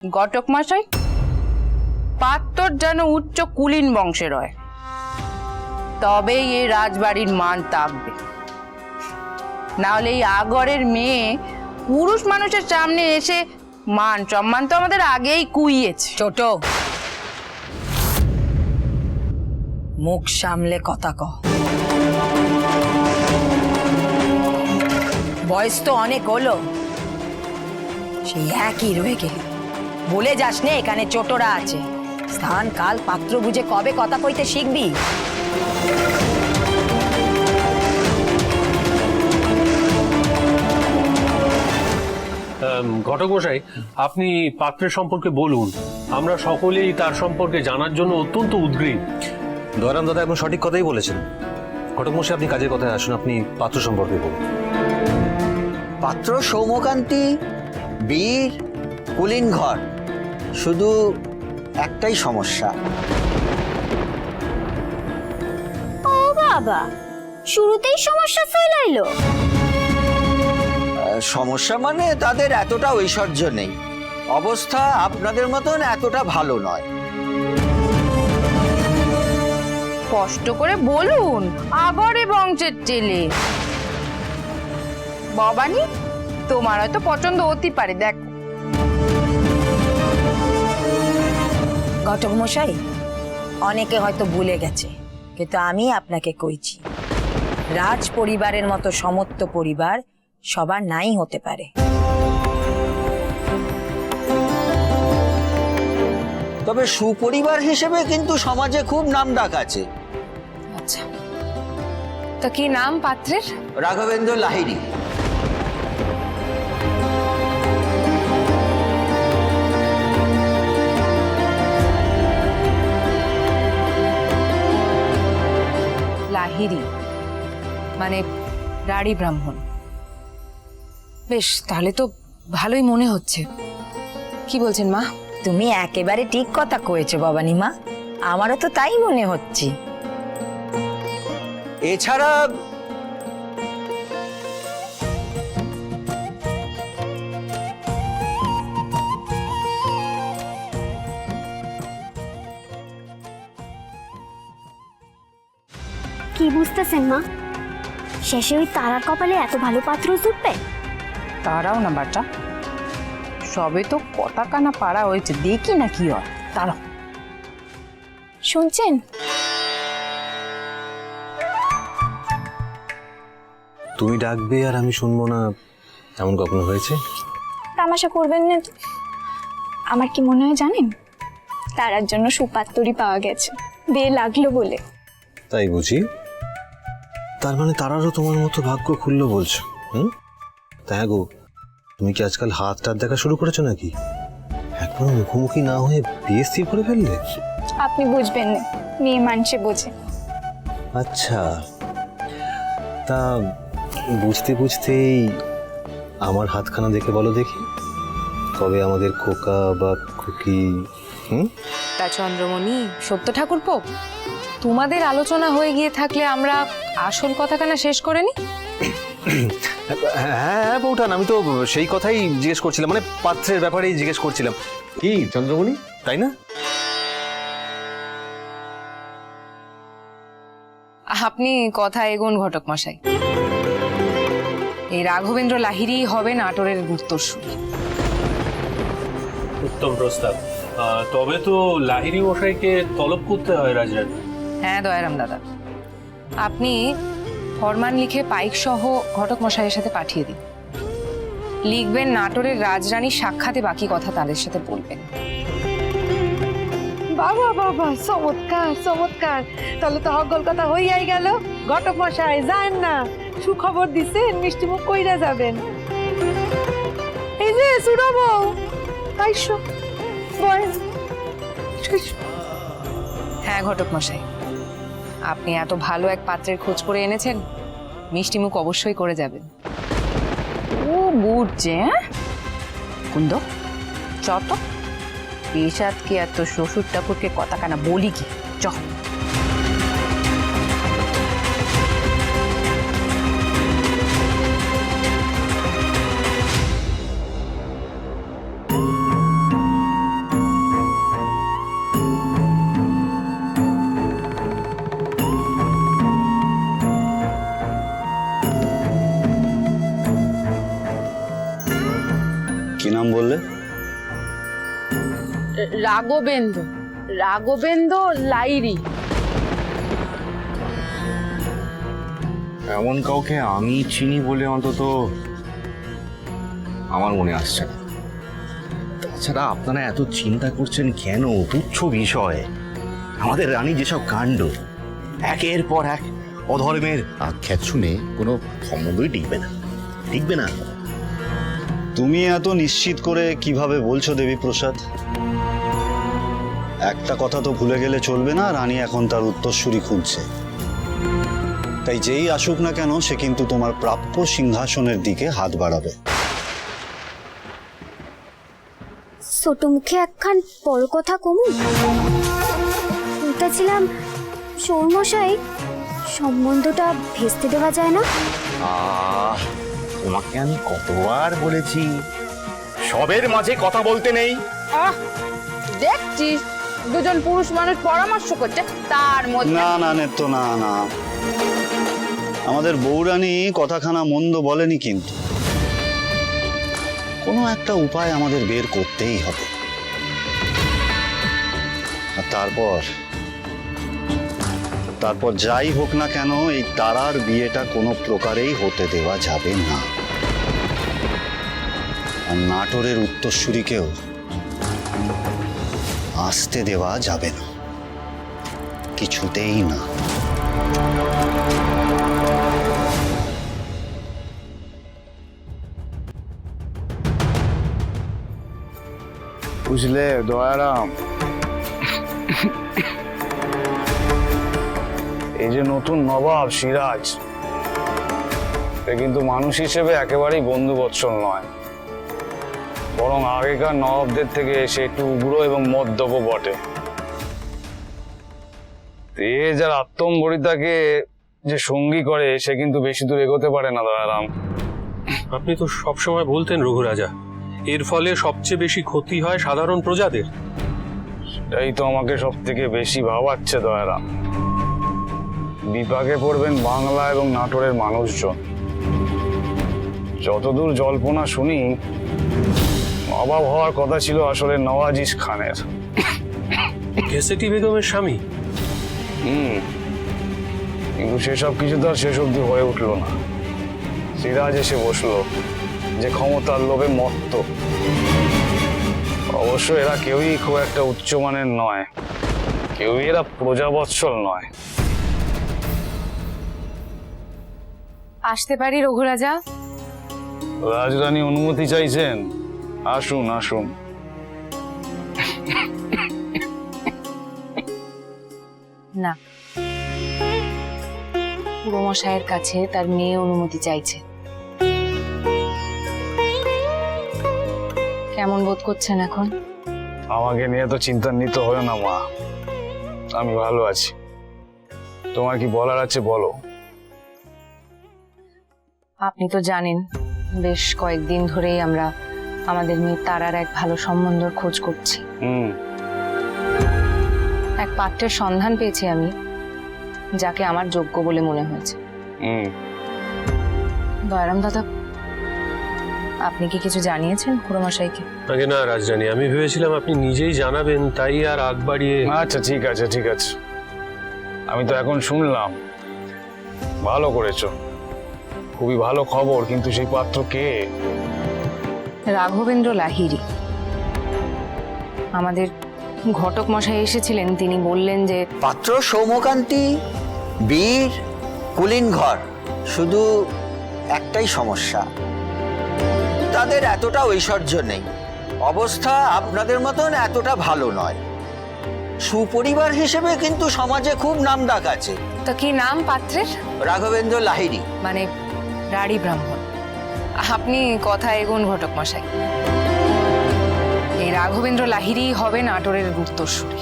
ঘটক মশাই, পাত্র যেন উচ্চ কুলীন বংশের হয়, তবেই এই রাজবাড়ির মান থাকবে। নাহলে এই আগরের মেয়ে পুরুষ মানুষের সামনে এসে মান সম্মান তো আমাদের আগেই কুইয়েছে। ছোট মুখ সামলে কথা কও। বয়স তো অনেক হলো, সেই একই রয়ে গেলি। বলে যাস নে এখানে ছোটরা আছে। স্থান কাল পাত্র বুঝে কবে কথা কইতে শিখবি? ঘটক মশাই, আপনি পাত্রের সম্পর্কে বলুন। আমরা সকলেই তার সম্পর্কে জানার জন্য অত্যন্ত উদ্গ্রীব। দয়ারাম দাদা এখন সঠিক কথাই বলেছেন। ঘটক মশাই, আপনি কাজের কথায় আসুন, আপনি পাত্র সম্পর্কে বলুন। পাত্র সৌমকান্তি, বীর, কুলীন ঘর, শুধু একটাই সমস্যা। ও বাবা, শুরুতেই সমস্যা ফেলাইলো। সমস্যা মানে তাদের এতটা ঐশ্বর্য নেই, অবস্থা আপনাদের মতন এতটা ভালো নয়। কষ্ট করে বলুন, আগরে বংশের ছেলে। ভবানী, তোমার হয়তো পছন্দ হতে পারে, দেখো। ঘটক মশাই, অনেকে হয়তো ভুলে গেছে, কিন্তু আমি আপনাকে কইছি, রাজ পরিবারের মতো সমস্ত পরিবার সবার নাই হতে পারে। তবে সুপরিবার হিসেবে কিন্তু সমাজে খুব নামডাক আছে। আচ্ছা, তা কি নাম পাত্রের? রাঘবেন্দ্র লাহিড়ী। লাহিড়ী মানে রাঢ়ী ব্রাহ্মণ। বেশ, তাহলে তো ভালোই মনে হচ্ছে। কি বলছেন মা? তুমি একেবারে ঠিক কথা কয়েছো ভবানী মা, আমারও তো তাই মনে হচ্ছে। এছাড়া কি বুঝতেছেন মা? শেষে ওই তারার কপালে এত ভালো পাত্র জুটবে? তারাও না বাটা, সবে তো কটা কানা পাড়া হয়েছে, দেখি না কি হয়। তারাও শুনছেন? তুমি ডাকবে আর আমি শুনবো না, এমন কখনো হয়েছে? তামাশা করবেন না তো। আমার কি মনে হয় জানেন, তারার জন্য সুপাত্তরি পাওয়া গেছে, বিয়ে লাগলো বলে। তাই বুঝি? তার মানে তারারও তোমার মতো ভাগ্য খুললো বলছো? তাই গো, তুমি কি আজকাল হাত টাত দেখা শুরু করেছো নাকি? একবার মুখোমুখি না হয়ে বিয়ে স্থির করে ফেললে? আপনি বুঝবেন না, মেয়ে মানুষে বোঝে। আচ্ছা, তা বুঝতে বুঝতেই আমার হাতখানা দেখে বলো দেখি, কবে আমাদের খোকা বা খুকি? তা চন্দ্রমণি, সত্য ঠাকুরপো, তোমাদের আলোচনা হয়ে গিয়ে থাকলে আমরা আসল কথাখানা শেষ করে নি। হ্যাঁ বউঠান, আমি তো সেই কথাই জিজ্ঞেস করছিলাম, মানে পাত্রের ব্যাপারেই জিজ্ঞেস করছিলাম। কি চন্দ্রমণি, তাই না? আপনি কথা এগোন ঘটক মশাই। এই রাঘবেন্দ্র লাহিড়ী হবে নাটোরের উত্তরসূরি। উত্তম প্রস্তাব। তবে তো লাহিড়ী মশাইকে তলব করতে হয় রাজরানী। হ্যাঁ দয়ারাম দাদা, আপনি ফরমান লিখে পাইক সহ ঘটক মশাইয়ের সাথে পাঠিয়ে দিন। লিখবেন নাটোরের রাজরানীর সাক্ষাতে বাকি কথা তাদের সাথে বলবেন। বাবা বাবা, চমৎকার চমৎকার, তাহলে তো হগল কথা হইয়াই গেল। ঘটক মশাই যান না, সুখবর দিছেন, মিষ্টি মুখ কইরা যাবেন। এই যে সুরা বউ, আইসো বয়েন। হ্যাঁ ঘটক মশাই, আপনি এত ভালো এক পাত্রের খোঁজ করে এনেছেন, মিষ্টি মুখ অবশ্যই করে যাবেন। ও বুঝছে, কুন্দ চত পেশাদ কি এত শ্বশুর ঠাকুরকে কথা কানা বলি কি চ। রাঘবেন্দ্র লাইরি। এমন কাউকে আমি চিনি বলে অন্তত আমার মনে আসছে না। তাছাড়া আপনারা এত চিন্তা করছেন কেন? তুচ্ছ বিষয়। আমাদের রানী যেসব কাণ্ড, একের পর এক অধর্মের আখ্যাত শুনে কোনো সম্বন্ধই টিকবে না। তুমি এত নিশ্চিত করে কিভাবে বলছো দেবীপ্রসাদ? একটা কথা তো ভুলে গেলে চলবে না, রানী এখন তার উত্তরসূরি খুঁজছে। তাই যেই আসুক না কেন সে কিন্তু তোমার প্রাপ্য সিংহাসনের দিকে হাত বাড়াবে। ছোট মুখে একখান বড় কথা কমু বলতেছিলাম, সৌরমশাই সম্বন্ধটা ভেস্তে দেওয়া যায় না? তোমাকে আমি কতবার বলেছি সবের মাঝে কথা বলতে নেই। দেখছিস দুজন পুরুষ মানুষ পরামর্শ করছে, তার মধ্যে না না নেত্য, না না, আমাদের বৌরানী কথাখানা মন্দ বলেনি, কিন্তু কোনো একটা উপায় আমাদের বের করতেই হবে। আর তারপর যাই হোক না কেন এই তারার বিয়েটা কোনো প্রকারেই হতে দেওয়া যাবে না। আর নাটোরের উত্তরসূরিকেও আসতে দেওয়া যাবে না, কিছুতেই না। বুঝলে দয়ারাম, এই যে নতুন নবাব সিরাজ, সে কিন্তু মানুষ হিসেবে একেবারেই বন্ধুবৎসল নয়, বরং আগেকার নবাবদের থেকে সে একটু উগ্র এবং মদ্যপ বটে। এ যার আত্মম্বরিতাকে যে সঙ্গী করে সে কিন্তু বেশি দূর এগোতে পারে না দয়ারাম। আপনি তো সবসময় বলতেন রঘুরাজা, এর ফলে সবচেয়ে বেশি ক্ষতি হয় সাধারণ প্রজাদের। সেটাই তো আমাকে সব থেকে বেশি ভাবাচ্ছে দয়ারাম। বিপাকে পড়বেন বাংলা এবং নাটোরের মানুষজন। যতদূর জল্পনা শুনি, নবাব হওয়ার কথা ছিল আসলে নওয়াজিস খানের। ঘেসেটি বেগমের স্বামী। কিন্তু সেসব কিছু তো আর শেষ অব্দি হয়ে উঠলো না। সিরাজ এসে বসলো, যে ক্ষমতার লোভে মত্ত। অবশ্য এরা কেউই খুব একটা উচ্চমানের নয়, কেউই এরা প্রজাবৎসল নয়। আসতে পারি রঘুরাজা? রাজরানী অনুমতি চাইছেন, আসুন আসুন। না, পুরমশাইয়ের কাছে তার মেয়ে অনুমতি চাইছে। কেমন বোধ করছেন এখন? আমাকে নিয়ে তো চিন্তান্বিত হয় না মা, আমি ভালো আছি। তোমার কি বলার আছে বলো। আপনি তো জানেন বেশ কয়েকদিন ধরেই আমরা আমাদের মেয়ে তারার এক ভালো সম্বন্ধের খোঁজ করছি। এক পাত্রের সন্ধান পেয়েছি আমি, যাকে আমার যোগ্য বলে মনে হয়েছে। দয়ারাম দাদা, আপনি কি কিছু জানিয়েছেন খুড়োমশাইকে? আগে না রাজরানী, আমি ভেবেছিলাম আপনি নিজেই জানাবেন, তাই আর আগ বাড়িয়ে। আচ্ছা ঠিক আছে ঠিক আছে, আমি তো এখন শুনলাম। ভালো করেছো, খুবই ভালো খবর। কিন্তু সেই পাত্র কে? রাঘবেন্দ্র লাহিড়ী। আমাদের ঘটক মশাই এসেছিলেন, তিনি বললেন যে পাত্র সৌমকান্তি, বীর, কুলীন ঘর। শুধু একটাই সমস্যা, তাদের এতটা ঐশ্বর্য নেই, অবস্থা আপনাদের মতন এতটা ভালো নয়। সুপরিবার হিসেবে কিন্তু সমাজে খুব নামডাক আছে। তা কি নাম পাত্রের? রাঘবেন্দ্র লাহিড়ী। মানে রাঢ়ী ব্রাহ্মণ। আপনি কথা এগোন ঘটক মশাই, এই রাঘবেন্দ্র লাহিড়ী হবে নাটোরের উত্তরসূরি।